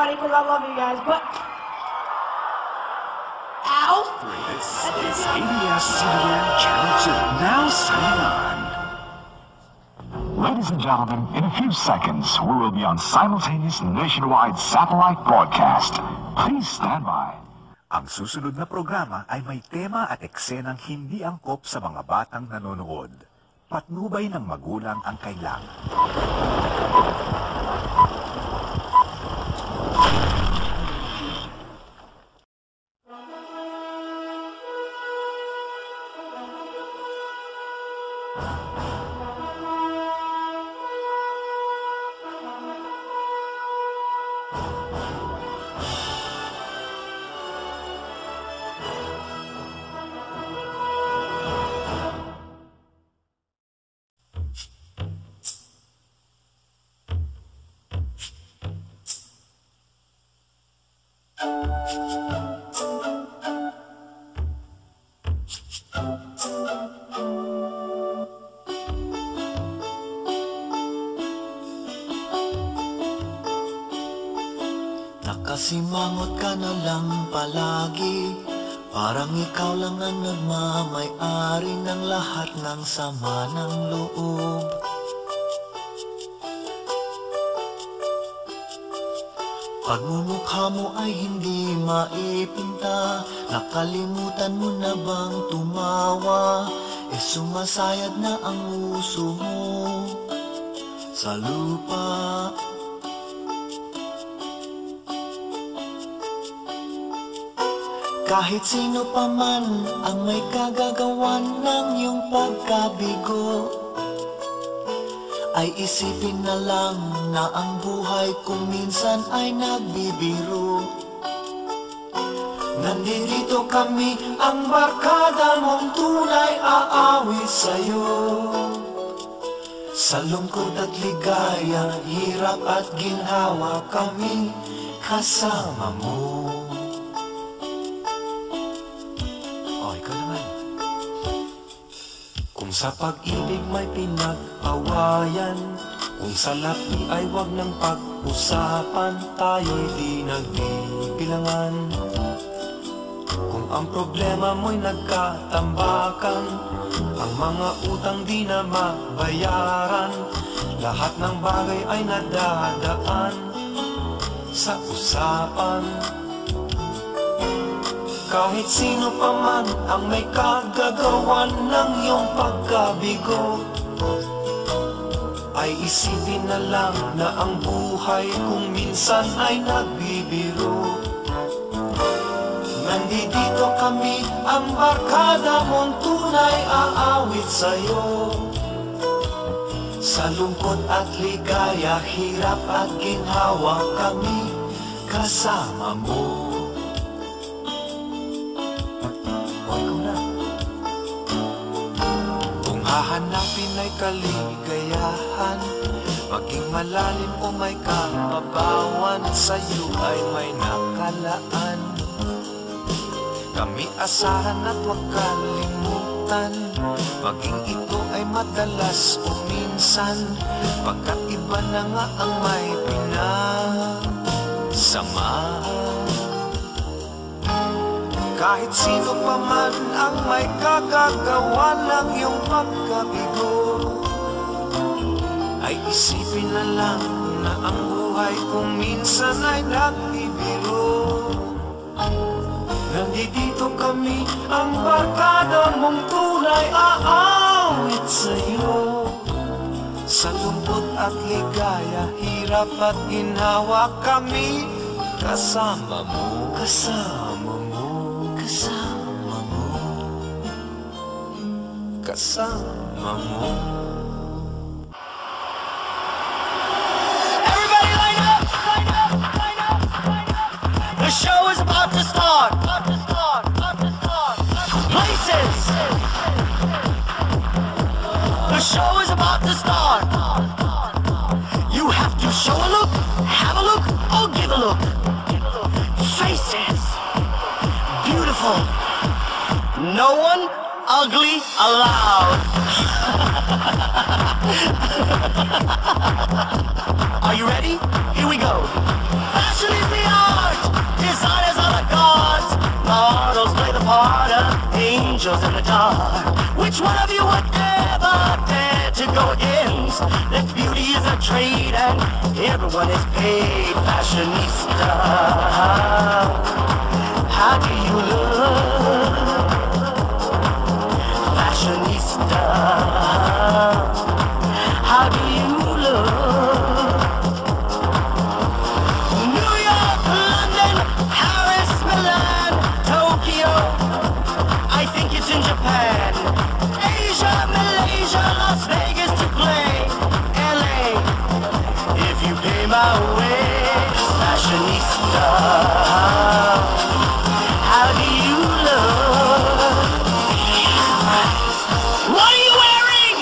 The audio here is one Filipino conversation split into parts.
everybody because I love you guys, but... Ow! This is ABS-CBN Channel 2, now signing on. Ladies and gentlemen, in a few seconds, we will be on simultaneous nationwide satellite broadcast. Please stand by. Ang susunod na programa ay may tema at eksenang hindi angkop sa mga batang nanonood. Patnubay ng magulang ang kailangan. Nakasimangot ka na lang palagi, parang ikaw lang ang nagmamay-ari ng lahat ng sama ng loob. Pagmumukha mo ay hindi maipinta, nakalimutan mo na bang tumawa? Sumasayad na ang uso mo sa lupa. Kahit sino pa man ang may kagagawan ng iyong pagkabigo, ay isipin na lang na ang buhay kung minsan ay nagbibiro. Nandito kami, ang barkada mong tunay aawit sa'yo. Sa lungkot at ligaya, hirap at ginhawa, kami kasama mo. Sa pag-ibig may pinag-awayan, kung sa lapi ay wag ng pag-usapan, tayo'y di nagbibilangan. Kung ang problema mo'y nagkatambakan, ang mga utang di na mabayaran, lahat ng bagay ay nadadaan sa usapan. Kahit sino pa man ang may kagagawan ng iyong pagkabigo, ay isipin na lang na ang buhay kung minsan ay nagbibiro. Nandito kami, ang barkada mong tunay aawit sa'yo. Sa lungkot at ligaya, hirap at ginhawa, kami kasama mo. Hahanapin ay kaligayahan, maging malalim o may kababawan, sa'yo ay may nakalaan. Kami asahan at huwag kalimutan, maging ito ay madalas o minsan, pagkat iba na nga ang may pinagsamahan. Kahit sino pa man ang may kagagawa ng iyong pagkabigo, ay isipin na lang na ang buhay kung minsan ay nagbibiro. Nandito kami, ang barkada mong tunay aawit sa'yo. Sa lungkot at ligaya, hirap at ginhawa, kami kasama mo. Kasama mo. Kasama mo. Kasama mo. Everybody line up! Line up! Line up! Line up! The show is about to start! Places! The show is about to start! You have to show a look, have a look, or give a look. Faces! Beautiful. No one ugly allowed. Are you ready? Here we go. Fashion Fashion is the art, designers are the gods, models play the part of angels in the dark. Which one of you would ever dare to go against? That beauty is a trade and everyone is paid. Fashionista, how do you look? Fashionista, how do you look? New York, London, Paris, Milan, Tokyo, I think it's in Japan. Asia, Malaysia, Las Vegas to play. LA, if you pay my way. Fashionista, how do you look? What are you wearing?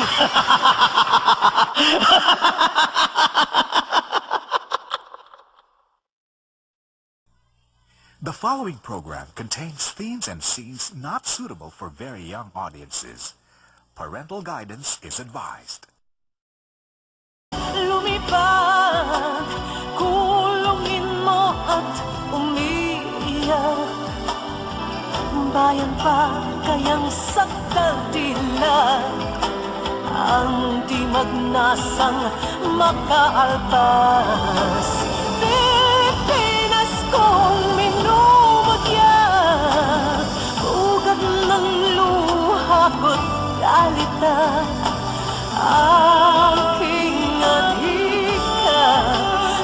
The following program contains themes and scenes not suitable for very young audiences. Parental guidance is advised. Lumipad, kulungin mo at umiiyak. Bayan pa kayang sakdal tila, ang di magnasang makaalpas. Pilipinas kong minumagya, ugat ng luha ko't galita. Aking adhika,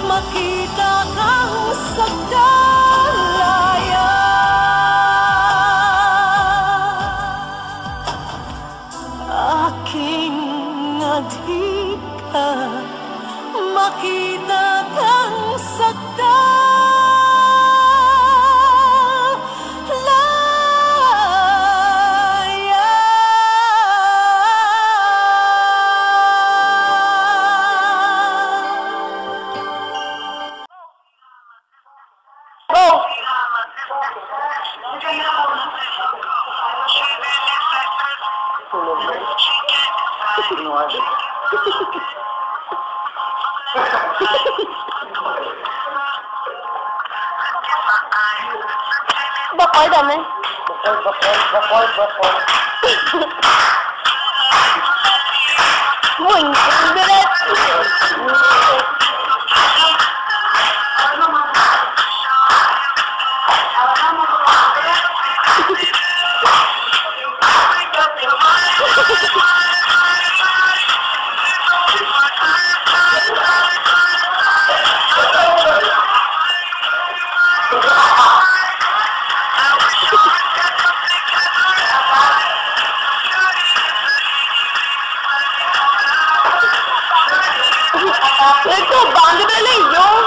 makita kang sagdalaya. Aking adhika, makita kang sagdalaya. Bakol dami. Bakol. Biret. Ito, bando na lang yun.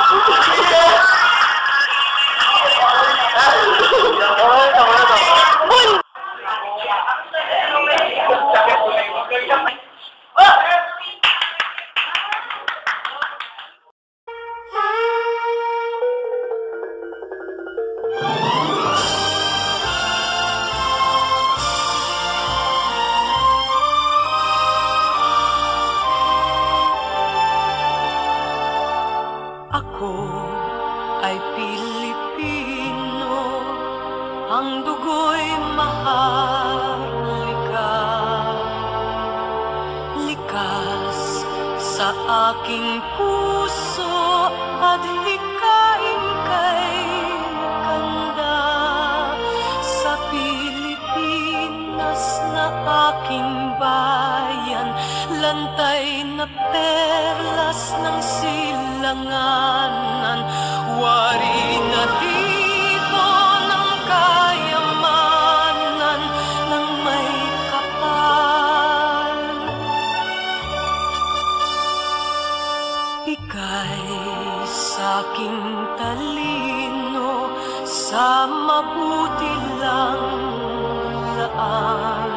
Ako ay Pilipino, ang dugo'y maharlika. Likas sa aking puso at hikain kay kanda. Sa Pilipinas na aking bayan, lantay na perlas ng silanganan, wari na dito ng kayamanan ng may kapal. Ika'y sa'king talino, sa mabuti lang laan.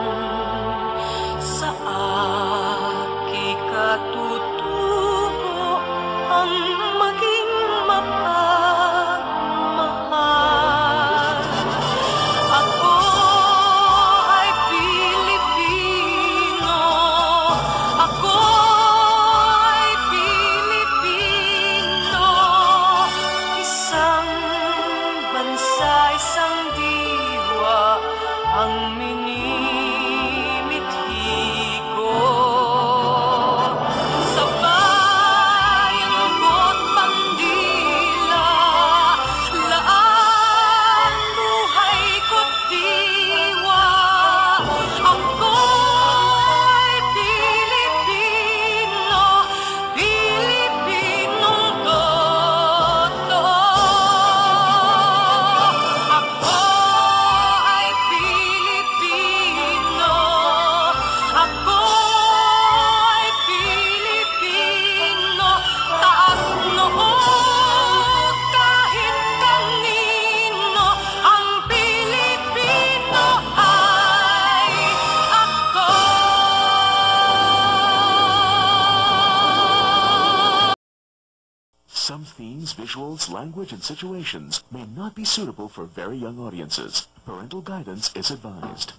Sa aki katutuo ang maging mapagmahal. ang minimithi ko. Sa bayang bot bandila, laan buhay ko't diwa. Ako'y Pilipino, Pilipinong totoo. Ako ay Pilipino, ako ay Pilipino, taas noo kahit kanino, ang Pilipino ay ako. Some themes, visuals, language, and situations may not be suitable for very young audiences. Parental guidance is advised.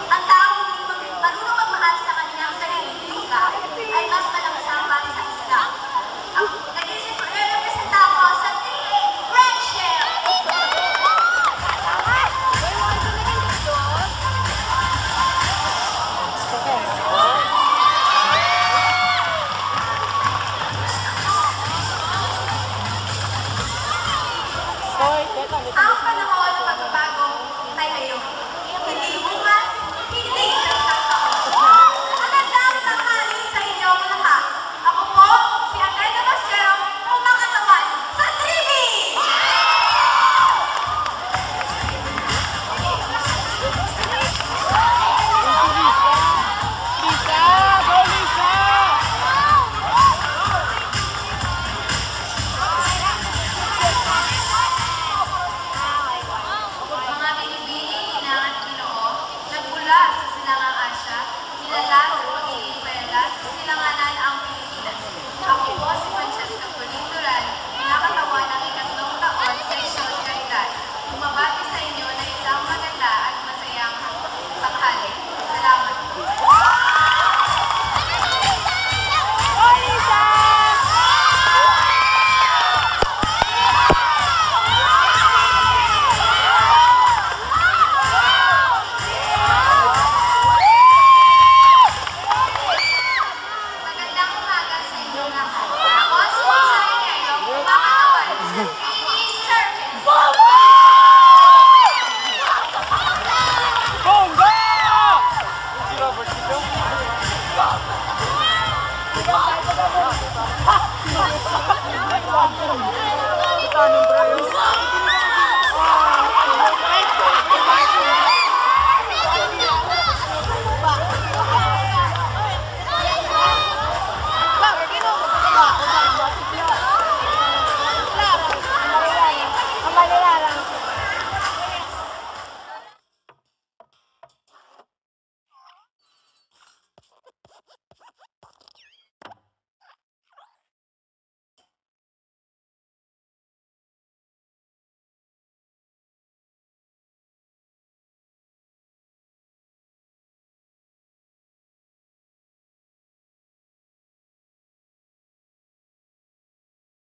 Ang taong hindi marunong magmahal sa kanyang sariling lupa ay mas malangsang pa sa Islam. Nag-isip ko, representa ako sa 3A Friendship! Ang panahon ng pagbabago ay ngayon. Hindi bukas, hindi isang taon. Magandang tanghali sa inyo lahat. Ako po, si Atena Basquero, kumakatawan sa 3B! Mga binibining inangat Ginoo, nagmula sa Silangang Asya, kilala sa pagiging perlas sa silanganan ang Pilipinas. Ako po si Francesca Colin Duran, pinakatawan ng 3 taon sa isyong karidad. Bumabati sa inyo na isang maganda at masayang tanghali. Salamat. Magandang umaga sa inyo lahat. Ako si Rosario Guerrero, kumakatawan sa 3D Circuit. Bongga!